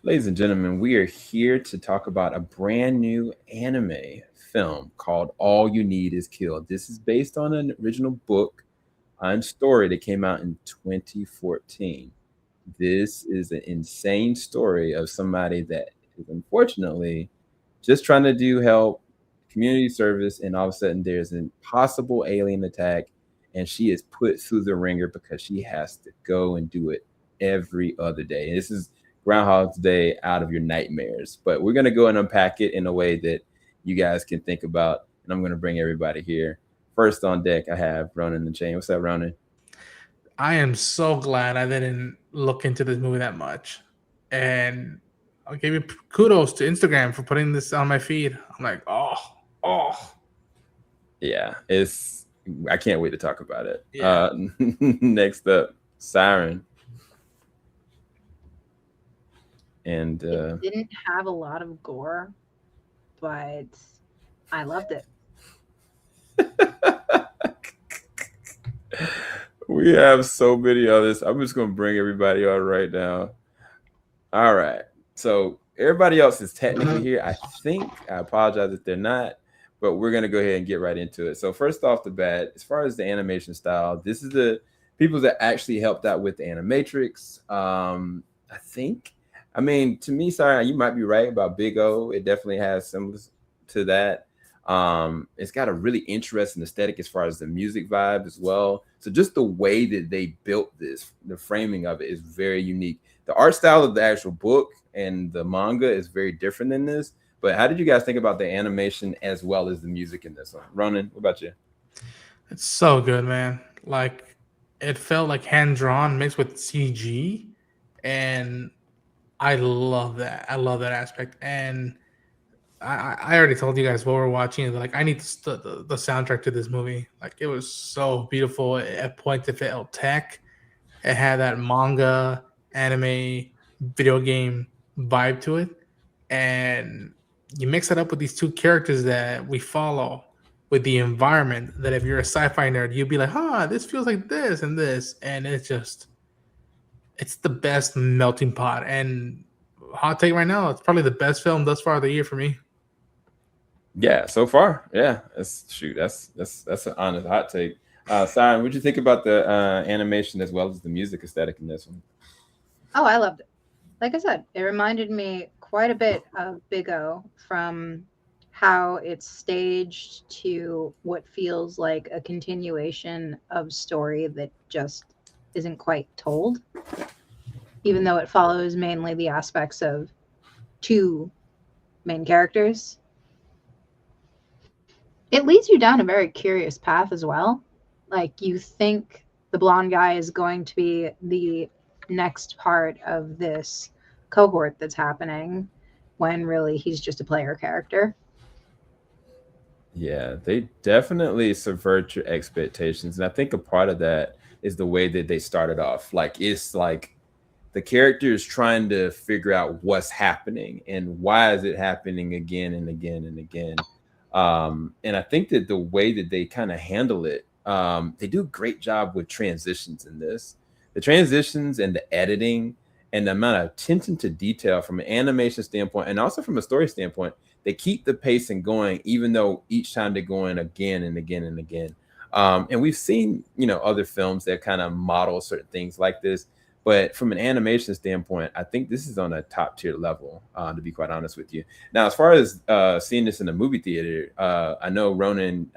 Ladies and gentlemen, we are here to talk about a brand new anime film called All You Need Is Kill. This is based on an original book and story that came out in 2014. This is an insane story of somebody that is unfortunately just trying to do help, community service, and all of a sudden there's an impossible alien attack, and she is put through the ringer because she has to go and do it every other day. And this is Groundhog's Day out of your nightmares. But we're gonna go and unpack it in a way that you guys can think about, and I'm gonna bring everybody here. First on deck, I have Ronan the Chain. What's up, Ronan? I am so glad I didn't look into this movie that much. And I'll give you kudos to Instagram for putting this on my feed. I'm like, oh. Yeah, it's I can't wait to talk about it. Yeah. Next up, Siren. And It didn't have a lot of gore, but I loved it. we have so many others. I'm just gonna bring everybody on right now. All right. So everybody else is technically here. I think I apologize if they're not, but we're gonna go ahead and get right into it. So first off the bat, as far as the animation style, this is the people that actually helped out with the animatrix. I think. I mean, to me, sorry, you might be right about Big O. It definitely has semblance to that. It's got a really interesting aesthetic as far as the music vibe as well. So just the way that they built this, the framing of it is very unique. The art style of the actual book and the manga is very different than this. But how did you guys think about the animation as well as the music in this one? Ronan, what about you? It's so good, man. Like, it felt like hand drawn mixed with CG. And I love that. I love that aspect. And I already told you guys what we're watching. Like, I need the soundtrack to this movie. Like, it was so beautiful. At points, it felt tech. It had that manga, anime, video game vibe to it. And you mix it up with these two characters that we follow with the environment that if you're a sci-fi nerd, you'd be like, this feels like this and this. And it's the best melting pot. And hot take right now, it's probably the best film thus far of the year for me. Yeah, so far, yeah. That's an honest hot take. Siren, what do you think about the animation as well as the music aesthetic in this one? Oh, I loved it. Like I said, it reminded me quite a bit of Big O from how it's staged to what feels like a continuation of story that just isn't quite told, even though it follows mainly the aspects of two main characters. It leads you down a very curious path as well. Like, you think the blonde guy is going to be the next part of this cohort that's happening when really he's just a player character. Yeah, they definitely subvert your expectations. And I think a part of that is the way that they started off. Like, it's like the character is trying to figure out what's happening and why is it happening again and again and again. And I think that the way that they kind of handle it, they do a great job with transitions in this. The transitions and the editing and the amount of attention to detail from an animation standpoint and also from a story standpoint, they keep the pacing going, even though each time they're going again and again and again. And we've seen, other films that kind of model certain things like this. But from an animation standpoint, I think this is on a top tier level, to be quite honest with you. Now, as far as seeing this in the movie theater, I know Ronan,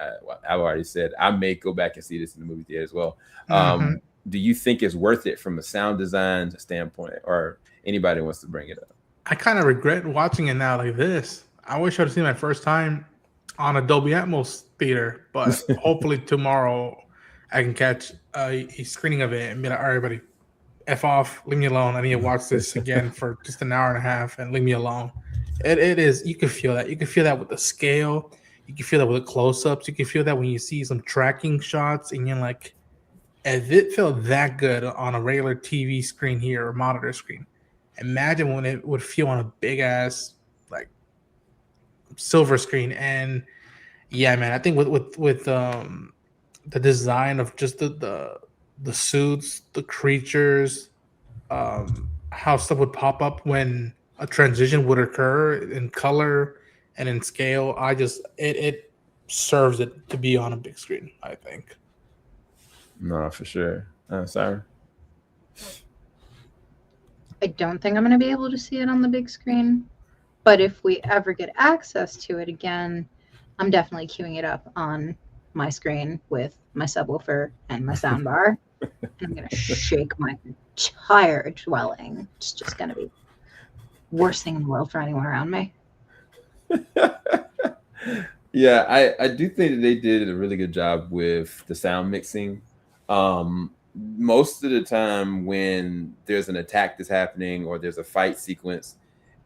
I've already said, I may go back and see this in the movie theater as well. Mm-hmm. Do you think it's worth it from a sound design standpoint, or anybody wants to bring it up? I kind of regret watching it now like this. I wish I'd seen my first time on a Dolby Atmos theater, but hopefully tomorrow I can catch a screening of it and be like, all right, everybody, F off, leave me alone. I need to watch this again for just an hour and a half and leave me alone. It is, you can feel that. You can feel that with the scale. You can feel that with the close-ups. You can feel that when you see some tracking shots and you're like, if it felt that good on a regular TV screen here or monitor screen, imagine when it would feel on a big-ass, like, silver screen. And yeah, man, I think with the design of just the suits, the creatures, how stuff would pop up when a transition would occur in color and in scale. It serves it to be on a big screen, I think. No, for sure. Sorry. I don't think I'm going to be able to see it on the big screen, but if we ever get access to it again, I'm definitely queuing it up on my screen with my subwoofer and my soundbar, and I'm going to shake my entire dwelling. It's just going to be worst thing in the world for anyone around me. Yeah, I do think that they did a really good job with the sound mixing. Most of the time when there's an attack that's happening or there's a fight sequence,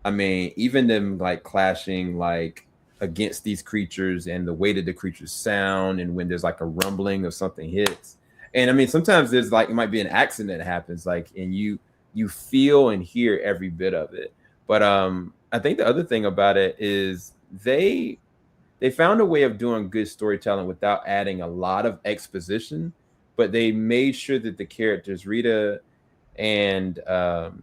I mean, even them like clashing like against these creatures and the way that the creatures sound, and when there's like a rumbling of something hits, and I mean sometimes there's like it might be an accident that happens, like, and you feel and hear every bit of it. But I think the other thing about it is they found a way of doing good storytelling without adding a lot of exposition, but they made sure that the characters Rita and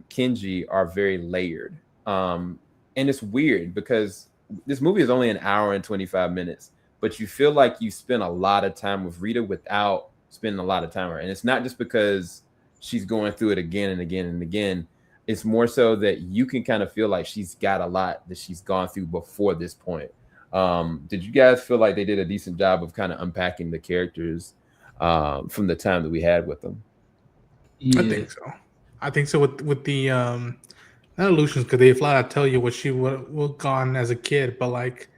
Kenji are very layered. And it's weird because this movie is only an hour and 25 minutes, but you feel like you spend a lot of time with Rita without spending a lot of time with her. And it's not just because she's going through it again and again and again. It's more so that you can kind of feel like she's got a lot that she's gone through before this point. Did you guys feel like they did a decent job of kind of unpacking the characters from the time that we had with them? Yeah. I think so with the not illusions, because they flat out tell you what she would gone as a kid, but like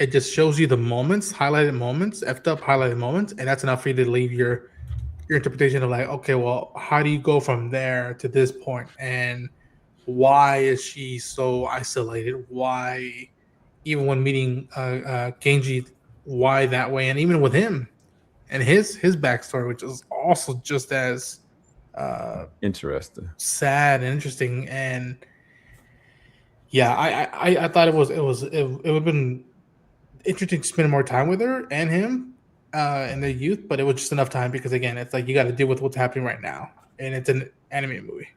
it just shows you the moments, highlighted moments, effed up highlighted moments, and that's enough for you to leave your interpretation of like, okay, well, how do you go from there to this point, and why is she so isolated? Why, even when meeting Genji, why that way, and even with him and his backstory, which is also just as Interesting, sad and interesting. And yeah, I thought it would have been interesting to spend more time with her and him in their youth, but it was just enough time because again, it's like you got to deal with what's happening right now, and it's an anime movie.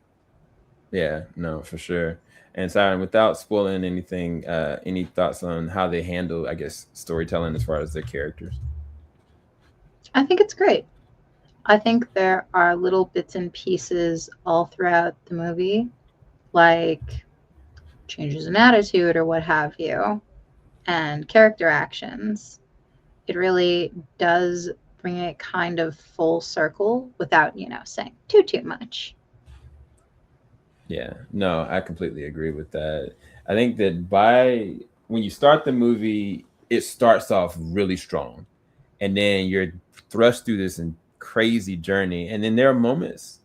Yeah, no, for sure. And Siren, without spoiling anything, any thoughts on how they handle, I guess, storytelling as far as their characters? I think it's great. I think there are little bits and pieces all throughout the movie, like changes in attitude or what have you, and character actions. It really does bring it kind of full circle without, saying too much. Yeah, no, I completely agree with that. I think that when you start the movie, it starts off really strong, and then you're thrust through this crazy journey, and then there are moments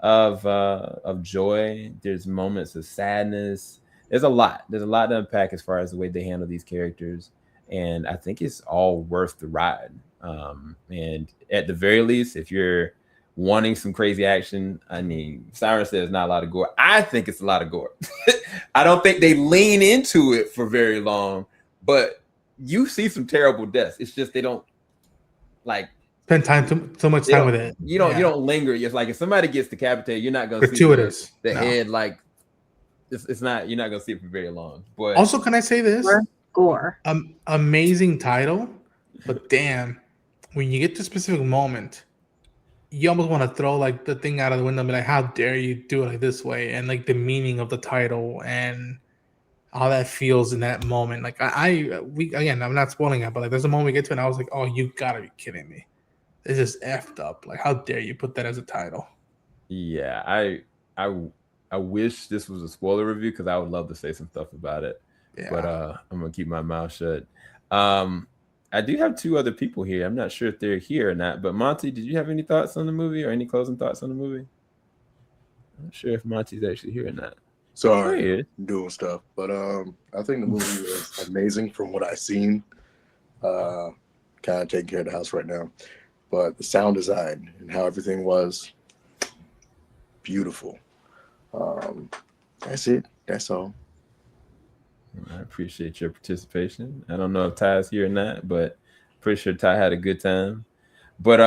of joy. There's moments of sadness. There's a lot to unpack as far as the way they handle these characters, and I think it's all worth the ride. And at the very least, if you're wanting some crazy action, I mean, Siren says not a lot of gore. I think it's a lot of gore. I don't think they lean into it for very long, but you see some terrible deaths. It's just they don't like spend so much time with it. You don't linger. It's like if somebody gets decapitated, you're not gonna see the head. Like it's not. You're not gonna see it for very long. But also, can I say this? Gore. Amazing title, but damn, when you get to a specific moment, you almost want to throw like the thing out of the window and be like, how dare you do it like this way? And like the meaning of the title and how that feels in that moment. Like again, I'm not spoiling it, but like there's a moment we get to and I was like, oh, you gotta be kidding me. It's just effed up. Like, how dare you put that as a title? Yeah, I wish this was a spoiler review because I would love to say some stuff about it. Yeah. But I'm gonna keep my mouth shut. I do have two other people here. I'm not sure if they're here or not. But Monty, did you have any thoughts on the movie or any closing thoughts on the movie? I'm not sure if Monty's actually here or not. Sorry, doing stuff. But I think the movie was amazing from what I've seen. Kind of taking care of the house right now. But the sound design and how everything was beautiful. That's it. That's all. I appreciate your participation. I don't know if Ty's here or not, but pretty sure Ty had a good time. But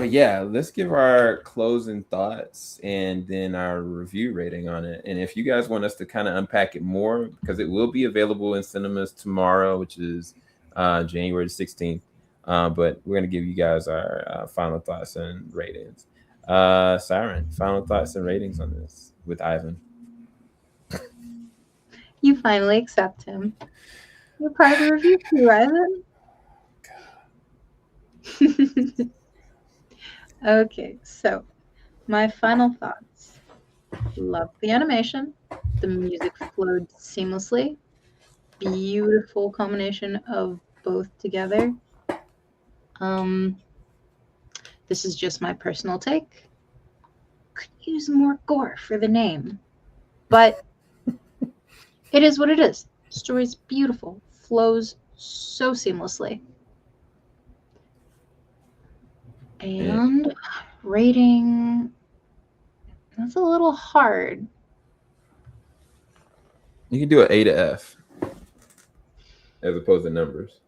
yeah, let's give our closing thoughts and then our review rating on it. And if you guys want us to kind of unpack it more, because it will be available in cinemas tomorrow, which is January 16th. But we're gonna give you guys our final thoughts and ratings. Siren, final thoughts and ratings on this with Ivan. You finally accept him. You're part of the review too, Ivan. Okay, so my final thoughts. Love the animation. The music flowed seamlessly. Beautiful combination of both together. This is just my personal take. Could use more gore for the name, but it is what it is. Story's beautiful, flows so seamlessly. And rating, that's a little hard. You can do an A to F as opposed to numbers.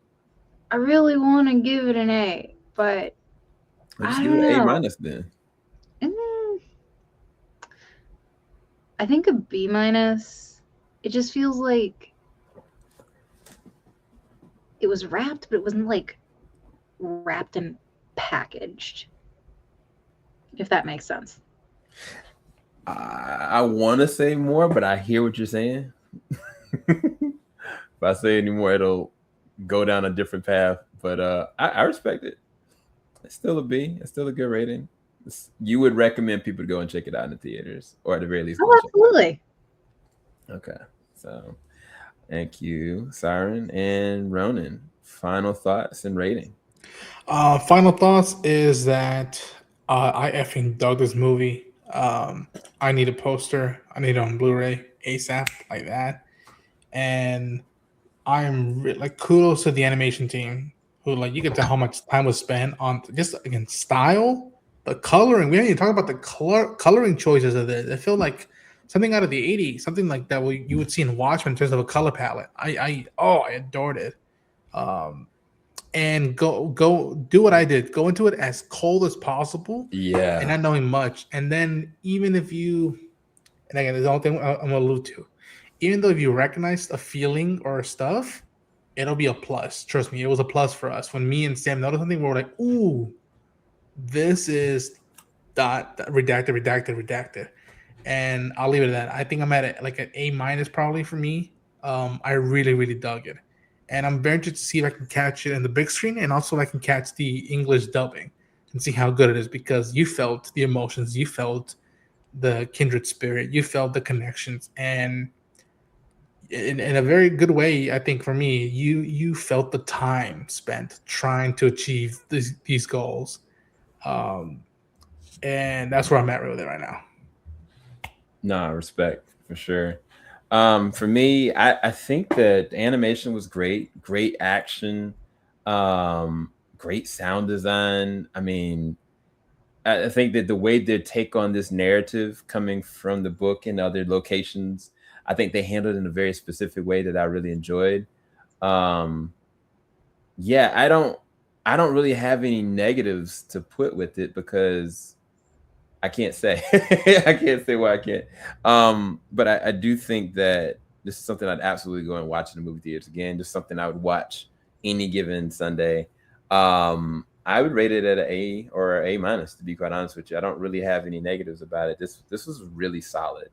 I really want to give it an A, but Let's I do don't an A know. minus then. I think a B minus. It just feels like it was wrapped, but it wasn't like wrapped and packaged. If that makes sense. I want to say more, but I hear what you're saying. If I say any more, it'll go down a different path. But I respect it. It's still a B. It's still a good rating. You would recommend people to go and check it out in the theaters, or at the very least. Oh, absolutely. Okay. So thank you, Siren and Ronan. Final thoughts and rating. Final thoughts is that I effing dug this movie. I need a poster. I need it on Blu-ray ASAP, like that. And I'm like, kudos to the animation team, who, like, you can tell how much time was spent on just, again, style, the coloring. We didn't even talk about the coloring choices of this. I feel like something out of the 80s, something like that you would see in Watchmen in terms of a color palette. I adored it. And go do what I did. Go into it as cold as possible. Yeah. And not knowing much. And then even if you, and again, there's the only thing I'm gonna allude to. Even though if you recognize a feeling or stuff, it'll be a plus. Trust me, it was a plus for us. When me and Sam noticed something, we were like, ooh, this is dot redacted. And I'll leave it at that. I think I'm at like an A minus probably for me. I really, really dug it. And I'm very interested to see if I can catch it in the big screen, and also if I can catch the English dubbing and see how good it is, because you felt the emotions, you felt the kindred spirit, you felt the connections, and in a very good way, I think for me, you felt the time spent trying to achieve these goals. And that's where I'm at with it right now. No, respect for sure. For me, I think that the animation was great action, great sound design. I mean, I think that the way they take on this narrative coming from the book and other locations, I think they handled it in a very specific way that I really enjoyed. Yeah, I don't really have any negatives to put with it, because I can't say. I can't say why I can't. But I do think that this is something I'd absolutely go and watch in the movie theaters again. Just something I would watch any given Sunday. I would rate it at an A or an A minus, to be quite honest with you. I don't really have any negatives about it. This was really solid.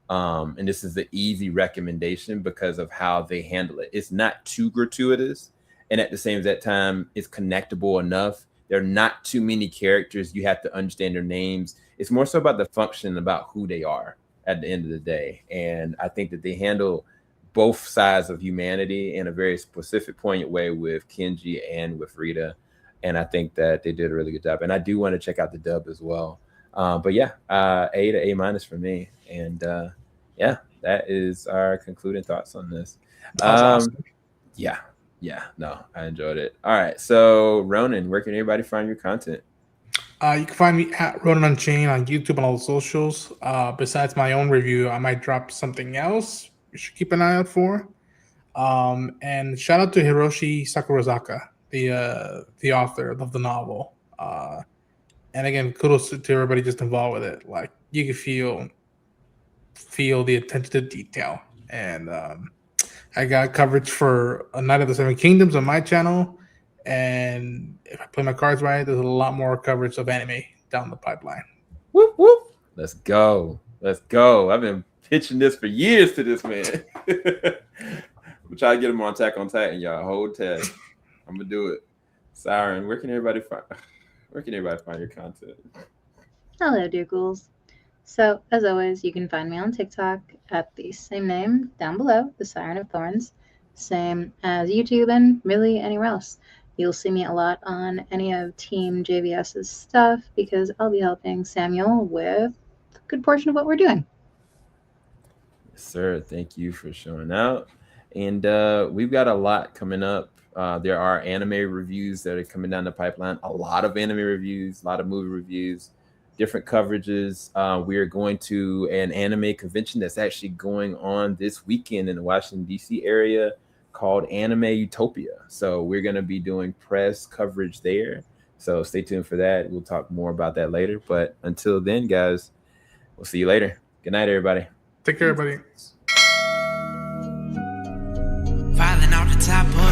And this is the easy recommendation because of how they handle it. It's not too gratuitous, and at the same time, it's connectable enough. There are not too many characters you have to understand their names. It's more so about the function, about who they are at the end of the day. And I think that they handle both sides of humanity in a very specific, poignant way with Kenji and with Rita. And I think that they did a really good job. And I do want to check out the dub as well. But yeah, A to A minus for me. And yeah, that is our concluding thoughts on this. Awesome. Yeah, no, I enjoyed it. All right, so Ronan, where can everybody find your content? You can find me at Ronan Unchained on YouTube and all the socials. Besides my own review, I might drop something else you should keep an eye out for. And shout out to Hiroshi Sakurazaka, the author of the novel. And again, kudos to everybody just involved with it. Like you can feel the attention to detail. And I got coverage for A Night of the Seven Kingdoms on my channel. And if I play my cards right, there's a lot more coverage of anime down the pipeline. Whoop, whoop. Let's go. Let's go. I've been pitching this for years to this man. I'm trying to get him on Attack on Titan, y'all. Hold tight. I'm gonna do it. Siren, where can everybody find your content? Hello, dear ghouls. So, as always, you can find me on TikTok at the same name down below, the Siren of Thorns. Same as YouTube and really anywhere else. You'll see me a lot on any of TeamJVS's stuff because I'll be helping Samuel with a good portion of what we're doing. Yes, sir. Thank you for showing out. And we've got a lot coming up. There are anime reviews that are coming down the pipeline. A lot of anime reviews, a lot of movie reviews, different coverages. We are going to an anime convention that's actually going on this weekend in the Washington, D.C. area called Anime Utopia. So we're going to be doing press coverage there. So stay tuned for that. We'll talk more about that later. But until then, guys, we'll see you later. Good night, everybody. Take care, everybody. Falling off the top of